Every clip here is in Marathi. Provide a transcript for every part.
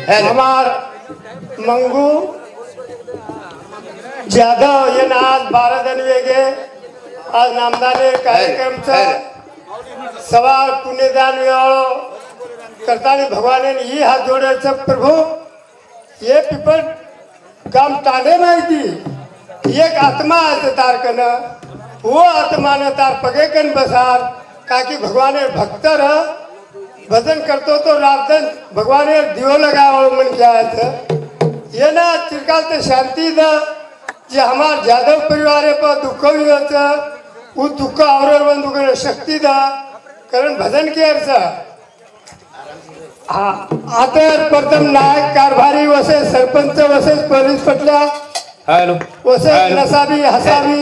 हमार मंगू जाधव ये आज 12 जण वेगे आज नामदाने कार्यक्रमचा सवा पुण्यदान वेळो करताना भगवान ही हात जोडायचं प्रभू ये पिपल काम ताने माहिती एक आत्मा आहे तारकन वो आत्मा ने तार पगे कन बसार काकी भगवान भक्त रह भजन करतो तो रातन भगवान दियो लगाओ मन क्या है ये ना चिरकाल ते शांति द जे हमार जादव परिवार पर दुख हुआ वो दुख और बंधु कर शक्ति द कारण भजन के अर्थ हाँ आता प्रथम नायक कारभारी वसे सरपंच वसे पोलीस पटल्या हेलो वसे नसाबी हसाबी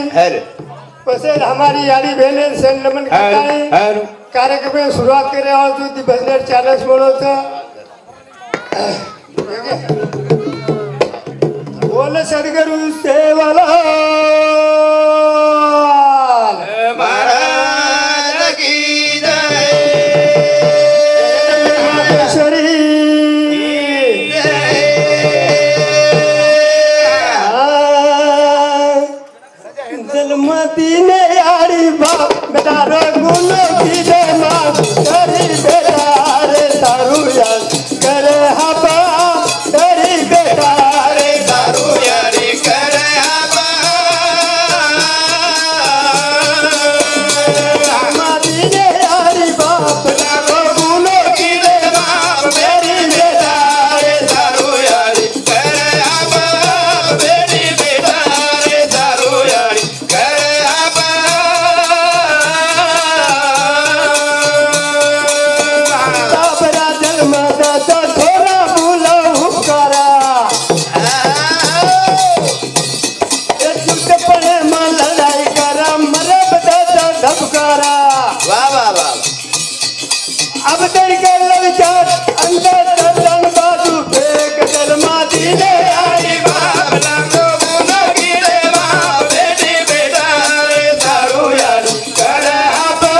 वसे हमारी यारी बहने से नमन करता है कार्यक्रम में शुरुआत करे और जो भजन चैनल्स बोलो बोल सदगुरु सेवाला महाराज की जय जलमती ने यारी बाप बेटा गुनो की जय मां तेरी बेटा रे तारू यार करे हबा तेरी बेटा रे तारू यारी करे हबा जलमती ने यारी बाप बेटा गुनो की जय मां तेरी बेटा रे तारू यारी करे हबा तेरी बेटा रे तारू यारी अब तेरी कर विचार अंदर तन बाजू फेंक जलमाती ने आई बाप लांगो गुनो की रे बाप बेटी बेटा रे तारू यार कर हबा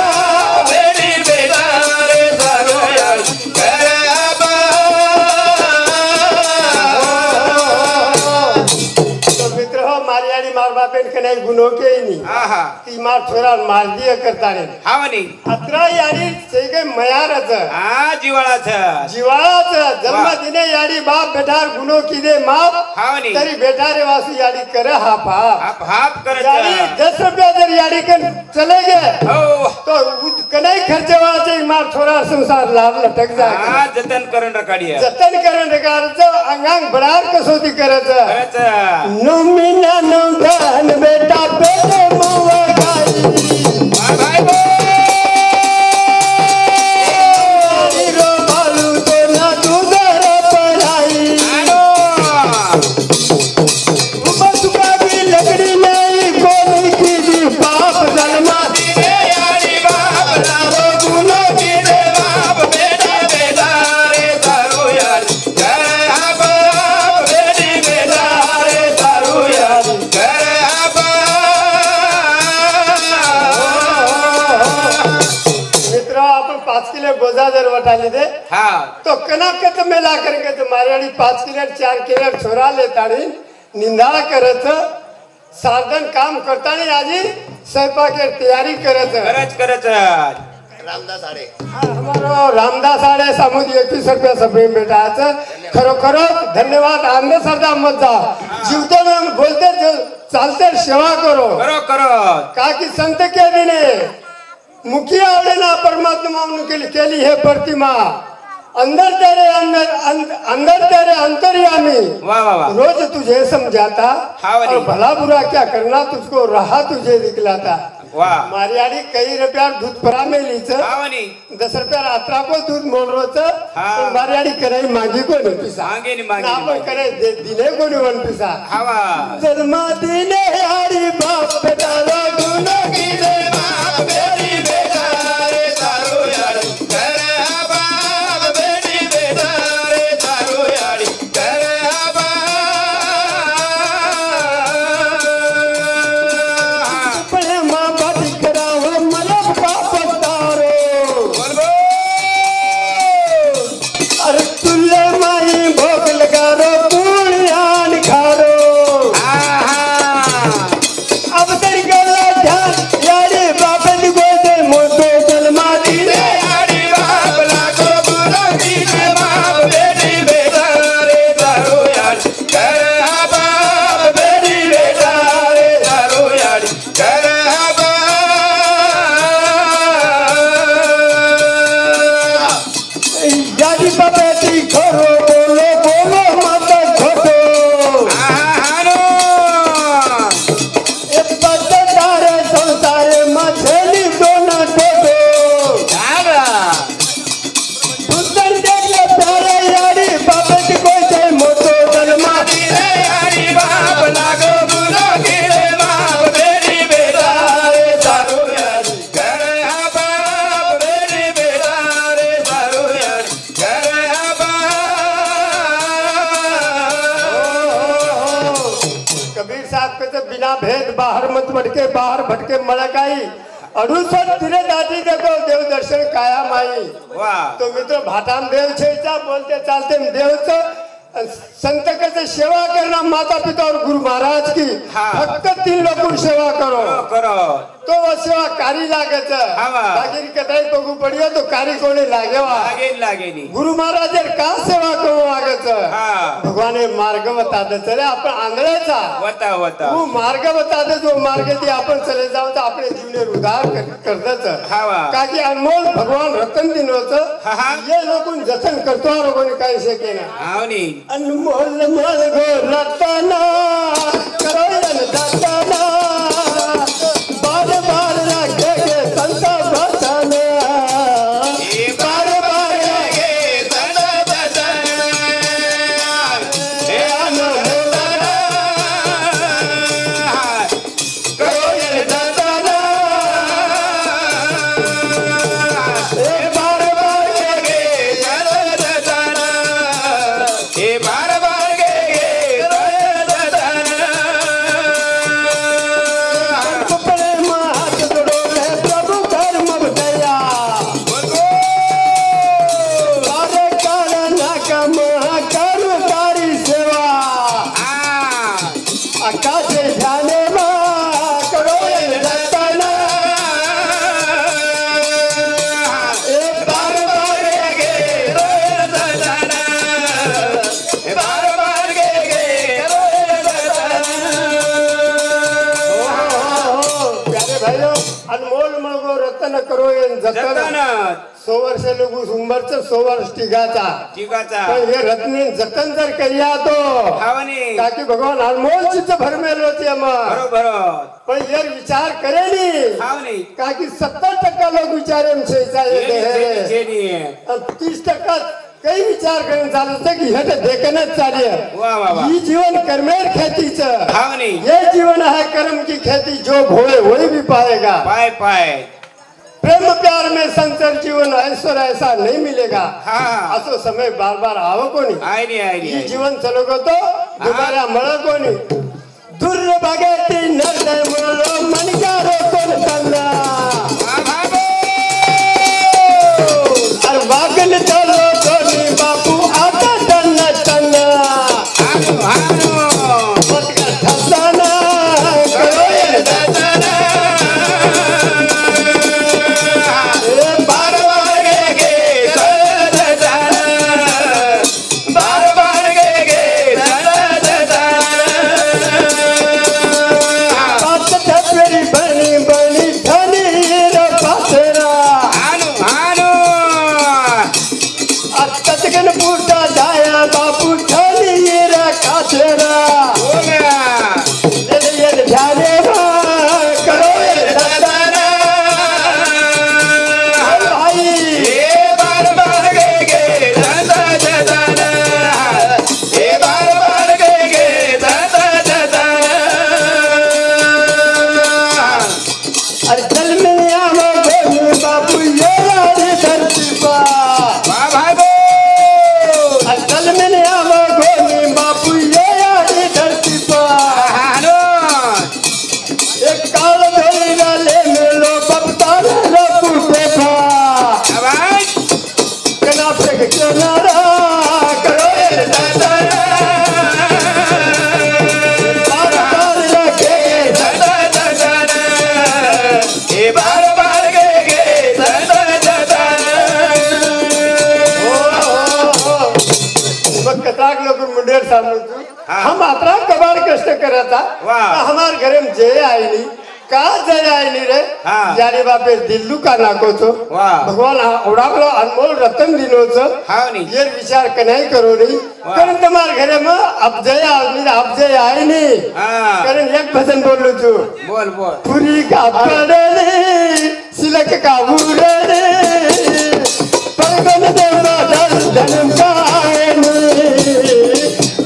बेटी बेटा रे तारू यार कर हबा तो मित्र हो मारी यारी मार बापेन कने गुनो के ही नहीं आहा ती मार छोरा मार दिया करता रे हावनी अत्रा यारी सेगे मयारच हा जिवाळाचं जीवाच जन्म दिने यारी बाप बेटार गुनो की दे माप हावनी तरी बेटारे वासु यारी कर हा पाप आप हाप यारी करत 10 रुपया जर यारी कन चले गए हो तो कनाई खर्चे वाचे मार थोड़ा संसार लाभ लटक जाए हा जतन करून रकाडी जतन करण रेगारचं अंगांग बडार कसोती करायचं करत नोमिना नोंदन बेटा बेटे मुवा गाई बाय बाय गोजा जर वटाली दे हाँ तो कनाकत मेला करके तुम्हारे 5 किलो 4 किलो छोरा लेता नहीं निंदा करत साधन काम करता नहीं आजी स्वयंपाक की तैयारी करत करत रामदास आडे हमारो रामदास आडे सामुदी 21 रुपया सभे बेटाचं खरोखर धन्यवाद आनंद सरदा मत जा जीवतो बोलते चालते सेवा करो करो करो का की संत के दिने मुखिया ना परमात्मा उनके लिए है प्रतिमा अंदर तेरे अंतर्यामी वाह वाह वाह रोज तुझे समझाता हावनी। और भला बुरा क्या करना तुझको राह तुझे दिखलाता वाह मारियाडी कई रुपया दूध परा में लीच हावनी 10 रुपया रात्रा को दूध मोल रोच हाँ। मारियाडी करे मागी को नहीं पिसा मागे नहीं मागे ना नहीं पण करे दिले को नहीं वन पिसा हवा जन्मा दिने हरी बाप बेटा गुनो की दे बाप बेटी बेटा रे तारो यार कर बाप बेटी बेटा रे तारो यारी कर पले मां बाटी कराओ मलब बाप तारो बोल बोल अरे तुल्ले माई भोग कर हा बाप बेडी बेटा रे दारू याडी कर हा यादी बाबेटी खरो बोलो बोलो माता खोटो ए पत्तारे संसारे मछली दोना टोटो सुंदर देखले प्यारे यारी बाबेटी कोई जाय मोटो जन्मा रे याडी बाप लागो बुलो गिरे बाप बेडी बेटा रे दारू याडी कर हा बाप बेडी बेटा रे दारू याडी कर हा कबीर साहब कहते बिना भेद बाहर मत भटके बाहर भटके मड़काई अडुसठ तिरे दाटी देखो देव दर्शन काया माई वाह तो मित्र भाटाम देव छेचा बोलते चालते देवचं संत कहते सेवा करना माता पिता और गुरु महाराज की हाँ। फक्त 3 लोगों सेवा करो करो तो वो सेवा कारी लागे हाँ। बाकी कदाई बघू पडियो तो कारी कोणी लागेवा लागेल गुरु महाराज का सेवा करू लागत हाँ। भगवाने मार्ग बता दे चले आपण आंधळेचा होता वो मार्ग बता दे जो मार्ग ती आपण चले जाऊ तर आपले जीवने उद्धार करतच हाँ। का की अनमोल भगवान रतन दिनोच हाँ। ये लोक जतन करतो लोकांनी काही शके ना आवनी अनमोल मल गो रतना करो यन दतना बार बार रखे के संत भजन बार बार गे सन बसन हे अनमोल करो ये दतना हे बार बार गे सन बसन हे बार बार गे सन बसन प्रेम हाथ जोड़ो ले प्रभु कर्म दया सारे कारण कम करू तारी सेवा आकाशे ध्याने मा करो ये रतना बार बार गे सन बार बार गे प्यारे भाइयों अनमोल मळगो रत्न करो ये जतन जतन 100 वर्ष लोक उंबरचं 100 वर्ष टिकाचा ठिकाचा पण हे रत्न जतन जर करिया तो खावनी ताकि भगवान अनमोल चित्त भरमेलो ते मग बरोबर पण यार विचार करेनी खावनी का की 70% लोक विचारे जेनी 30% काही विचार करून चालत की हे देखणच चालू वाह वाह वाह ही जीवन कर्मेर खेतीचं खावनी ये जीवन है कर्म की खेती जो भोए वही भी पाएगा पाय पाय प्रेम प्यार में संसार जीवन ऐश्वर्य ऐसा नहीं मिलेगा हाँ। असो समय बार बार आवो कोणी आयनी ही जीवन चलो गो तो दुबारा मळ कोणी दुर्भाग्याची नरदय मुळो मनकारो कोण तन्ना अरे वागन चलो कोणी बापू आता तन्ना तन्ना पटका ठसाना करो ये दतना बार बार गे सन बार बार गे सन पाच हम अतरा कबाड़ कष्ट करता हमार घरे में जय आई नहीं का जय आई नहीं रे जाने बापे दिल दुखा नाको छो भगवान ओडावलो अनमोल रतन दिनो छो ये विचार कनाई करो नहीं कारण तुम्हार घरे में अब जय आई नहीं कारण एक भजन बोल लो छो बोल बोल पूरी का पड़े सिलक का उड़े परगन देवा दल धनम का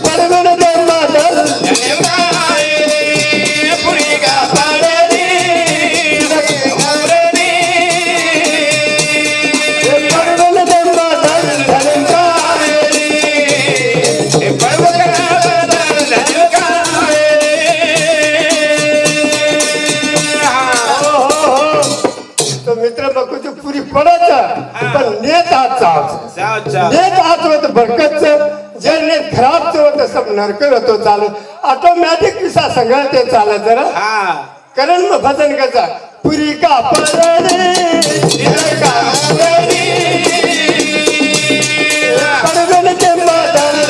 परगन देवा दल धनम का पूरी का पड़े पूरी पडत पण नेत आज होत बरकत जे नेत खराब होत सब नरक होतो चालू ऑटोमॅटिक पिसा सगळं ते चालत जरा कारण मग भजन कसा पुरी का पडणे पडगण ते मादल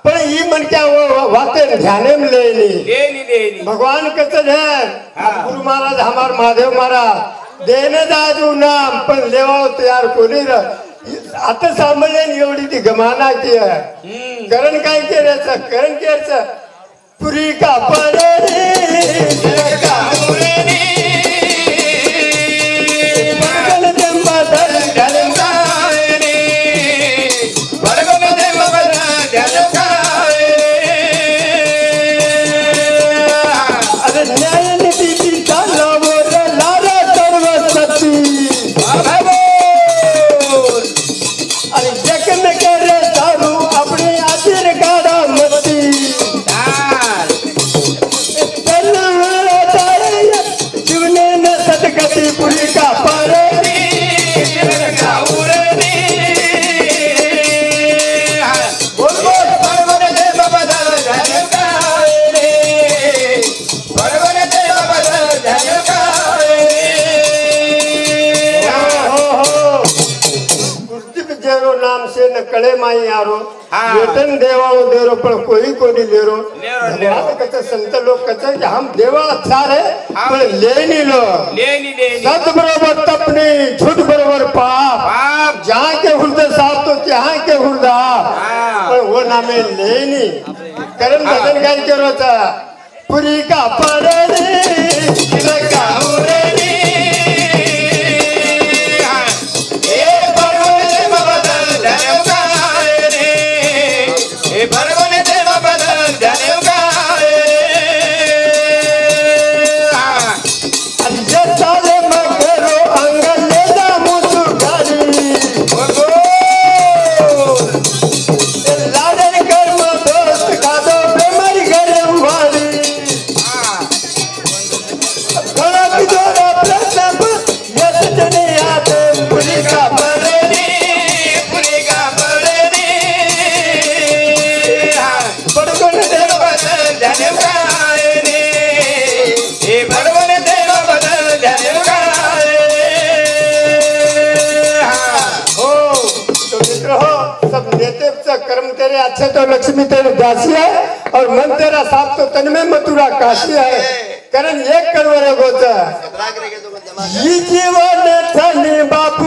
पण ही मन क्या वो वाते ध्याने में लेनी भगवान कहते हैं गुरु महाराज हमार महादेव महाराज देने दाजू नाम पण लेवा तयार कोणी आता सांभाळले एवढी ती गमाना की आहे करण काय केल्याचं करण केल्याचं पुरी का पडणे कळे माई यारो वेतन देवाओ देरो पर कोई कोनी लेरो भगवान कहते संत लोग कहते कि हम देवा अच्छा है पर लेनी लो सत बरोबर तपनी झूठ बरोबर पाप जहाँ के हृदय साफ तो यहाँ के हृदय पर वो नामे लेनी करम भजन गाय के रोता पुरी का पड़ने का उड़ने कर्म तेरे अच्छे तो लक्ष्मी तेरे दासी है और मन तेरा साफ तो तन में मथुरा काशी है करण एक करवरे गोचा ये जीवन थनी बापू